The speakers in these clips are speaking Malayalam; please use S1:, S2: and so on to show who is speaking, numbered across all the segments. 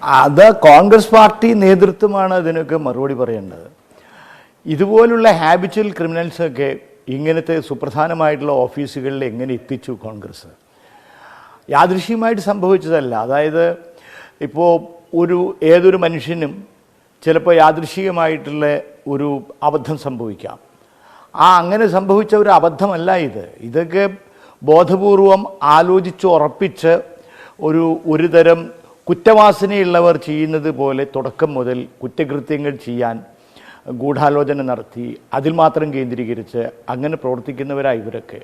S1: അത് കോൺഗ്രസ് പാർട്ടി നേതൃത്വമാണ് അതിനൊക്കെ മറുപടി പറയേണ്ടത്. ഇതുപോലുള്ള ഹാബിച്വൽ ക്രിമിനൽസൊക്കെ ഇങ്ങനത്തെ സുപ്രധാനമായിട്ടുള്ള ഓഫീസുകളിൽ എങ്ങനെ എത്തിച്ചു കോൺഗ്രസ്? യാദൃശ്യമായിട്ട് സംഭവിച്ചതല്ല. അതായത് ഇപ്പോൾ ഏതൊരു മനുഷ്യനും ചിലപ്പോൾ യാദൃശ്ചികമായിട്ടുള്ള ഒരു അബദ്ധം സംഭവിക്കാം. അങ്ങനെ സംഭവിച്ച ഒരു അബദ്ധമല്ല ഇതൊക്കെ ബോധപൂർവം ആലോചിച്ച് ഉറപ്പിച്ച് ഒരു തരം കുറ്റവാസനയുള്ളവർ ചെയ്യുന്നത് പോലെ തുടക്കം മുതൽ കുറ്റകൃത്യങ്ങൾ ചെയ്യാൻ ഗൂഢാലോചന നടത്തി അതിൽ മാത്രം കേന്ദ്രീകരിച്ച് അങ്ങനെ പ്രവർത്തിക്കുന്നവരാണ് ഇവരൊക്കെ.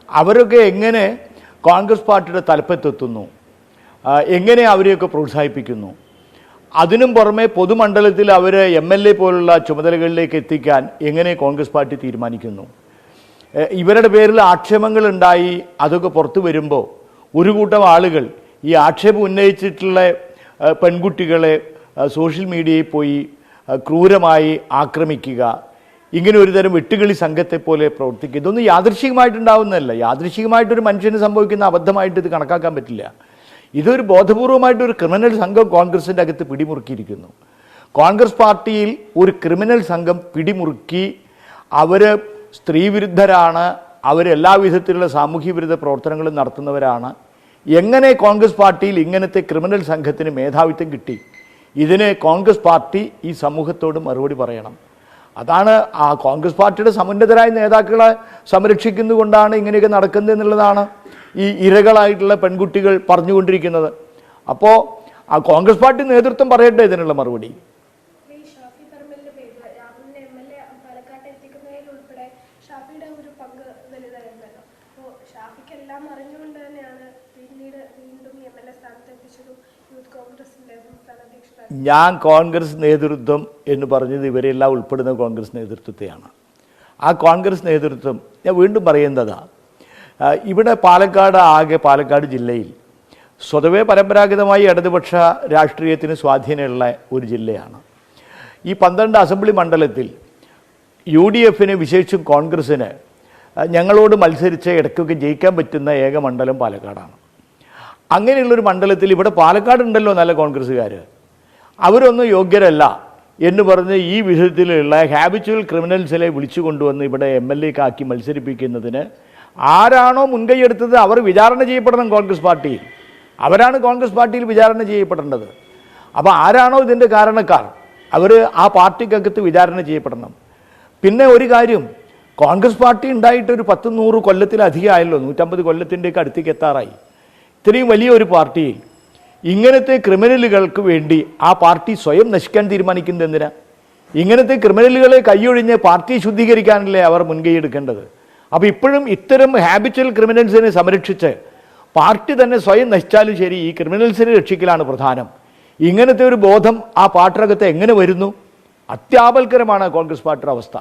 S1: അവരൊക്കെ എങ്ങനെ കോൺഗ്രസ് പാർട്ടിയുടെ തലപ്പത്തെത്തുന്നു, എങ്ങനെ അവരെയൊക്കെ പ്രോത്സാഹിപ്പിക്കുന്നു, അതിനും പുറമെ പൊതുമണ്ഡലത്തിൽ അവർ MLA പോലുള്ള ചുമതലകളിലേക്ക് എത്തിക്കാൻ എങ്ങനെ കോൺഗ്രസ് പാർട്ടി തീരുമാനിക്കുന്നു? ഇവരുടെ പേരിൽ ആക്ഷേപങ്ങളുണ്ടായി അതൊക്കെ പുറത്തു വരുമ്പോൾ ഒരു കൂട്ടം ആളുകൾ ഈ ആക്ഷേപം ഉന്നയിച്ചിട്ടുള്ള പെൺകുട്ടികളെ സോഷ്യൽ മീഡിയയിൽ പോയി ക്രൂരമായി ആക്രമിക്കുക, ഇങ്ങനെ ഒരു തരം വെട്ടുകളി സംഘത്തെ പോലെ പ്രവർത്തിക്കുക, ഇതൊന്നും യാദൃശ്ചികമായിട്ടുണ്ടാവുന്നതല്ല. യാദൃശ്ചികമായിട്ടൊരു മനുഷ്യന് സംഭവിക്കുന്ന അബദ്ധമായിട്ട് ഇത് കണക്കാക്കാൻ പറ്റില്ല. ഇതൊരു ബോധപൂർവമായിട്ടൊരു ക്രിമിനൽ സംഘം കോൺഗ്രസിൻ്റെ അകത്ത് പിടിമുറുക്കിയിരിക്കുന്നു. കോൺഗ്രസ് പാർട്ടിയിൽ ഒരു ക്രിമിനൽ സംഘം പിടിമുറുക്കി. അവർ സ്ത്രീവിരുദ്ധരാണ്, അവരെല്ലാ വിധത്തിലുള്ള സാമൂഹ്യ വിരുദ്ധ പ്രവർത്തനങ്ങളും നടത്തുന്നവരാണ്. എങ്ങനെ കോൺഗ്രസ് പാർട്ടിയിൽ ഇങ്ങനത്തെ ക്രിമിനൽ സംഘത്തിന് മേധാവിത്വം കിട്ടി? ഇതിന് കോൺഗ്രസ് പാർട്ടി ഈ സമൂഹത്തോട് മറുപടി പറയണം. അതാണ് ആ കോൺഗ്രസ് പാർട്ടിയുടെ സമുന്നതരായ നേതാക്കളെ സംരക്ഷിക്കുന്നതുകൊണ്ടാണ് ഇങ്ങനെയൊക്കെ നടക്കുന്നത് എന്നുള്ളതാണ് ഈ ഇരകളായിട്ടുള്ള പെൺകുട്ടികൾ പറഞ്ഞുകൊണ്ടിരിക്കുന്നത്. അപ്പോൾ ആ കോൺഗ്രസ് പാർട്ടി നേതൃത്വം പറയട്ടെ ഇതിനുള്ള മറുപടി. ഞാൻ കോൺഗ്രസ് നേതൃത്വം എന്ന് പറഞ്ഞത് ഇവരെല്ലാം ഉൾപ്പെടുന്ന കോൺഗ്രസ് നേതൃത്വത്തെയാണ്. ആ കോൺഗ്രസ് നേതൃത്വം ഞാൻ വീണ്ടും പറയുന്നതാണ്. ഇവിടെ പാലക്കാട് ജില്ലയിൽ സ്വതവേ പരമ്പരാഗതമായി ഇടതുപക്ഷ രാഷ്ട്രീയത്തിന് സ്വാധീനമുള്ള ഒരു ജില്ലയാണ്. ഈ 12 അസംബ്ലി മണ്ഡലത്തിൽ UDFന് വിശേഷിച്ചും കോൺഗ്രസ്സിന് ഞങ്ങളോട് മത്സരിച്ച് ഇടയ്ക്കൊക്കെ ജയിക്കാൻ പറ്റുന്ന ഏക മണ്ഡലം പാലക്കാടാണ്. അങ്ങനെയുള്ളൊരു മണ്ഡലത്തിൽ ഇവിടെ പാലക്കാടുണ്ടല്ലോ നല്ല കോൺഗ്രസ്സുകാർ, അവരൊന്നും യോഗ്യരല്ല എന്ന് പറഞ്ഞ് ഈ വിധത്തിലുള്ള ഹാബിച്വൽ ക്രിമിനൽസിനെ വിളിച്ചു കൊണ്ടുവന്ന് ഇവിടെ MLAക്കാക്കി മത്സരിപ്പിക്കുന്നതിന് ആരാണോ മുൻകൈയെടുത്തത് അവർ വിചാരണ ചെയ്യപ്പെടണം കോൺഗ്രസ് പാർട്ടിയിൽ. അവരാണ് കോൺഗ്രസ് പാർട്ടിയിൽ വിചാരണ ചെയ്യപ്പെടേണ്ടത്. അപ്പോൾ ആരാണോ ഇതിൻ്റെ കാരണക്കാർ അവർ ആ പാർട്ടിക്കകത്ത് വിചാരണ ചെയ്യപ്പെടണം. പിന്നെ ഒരു കാര്യം, കോൺഗ്രസ് പാർട്ടി ഉണ്ടായിട്ട് ഒരു 10-100 കൊല്ലത്തിലധികം ആയല്ലോ, 150 കൊല്ലത്തിൻ്റെയൊക്കെ അടുത്തേക്ക് എത്താറായി. ഇത്രയും വലിയൊരു പാർട്ടിയിൽ ഇങ്ങനത്തെ ക്രിമിനലുകൾക്ക് വേണ്ടി ആ പാർട്ടി സ്വയം നശിക്കാൻ തീരുമാനിക്കുന്നത് എന്തിനാ? ഇങ്ങനത്തെ ക്രിമിനലുകളെ കൈയൊഴിഞ്ഞ് പാർട്ടി ശുദ്ധീകരിക്കാനല്ലേ അവർ മുൻകൈ എടുക്കേണ്ടത്? അപ്പോൾ ഇപ്പോഴും ഇത്തരം ഹാബിച്വൽ ക്രിമിനൽസിനെ സംരക്ഷിച്ച് പാർട്ടി തന്നെ സ്വയം നശിച്ചാലും ശരി, ഈ ക്രിമിനൽസിനെ രക്ഷിക്കലാണ് പ്രധാനം. ഇങ്ങനത്തെ ഒരു ബോധം ആ പാർട്ടിക്കകത്ത് എങ്ങനെ വരുന്നു? അത്യാപൽക്കരമാണ് കോൺഗ്രസ് പാർട്ടിയുടെ അവസ്ഥ.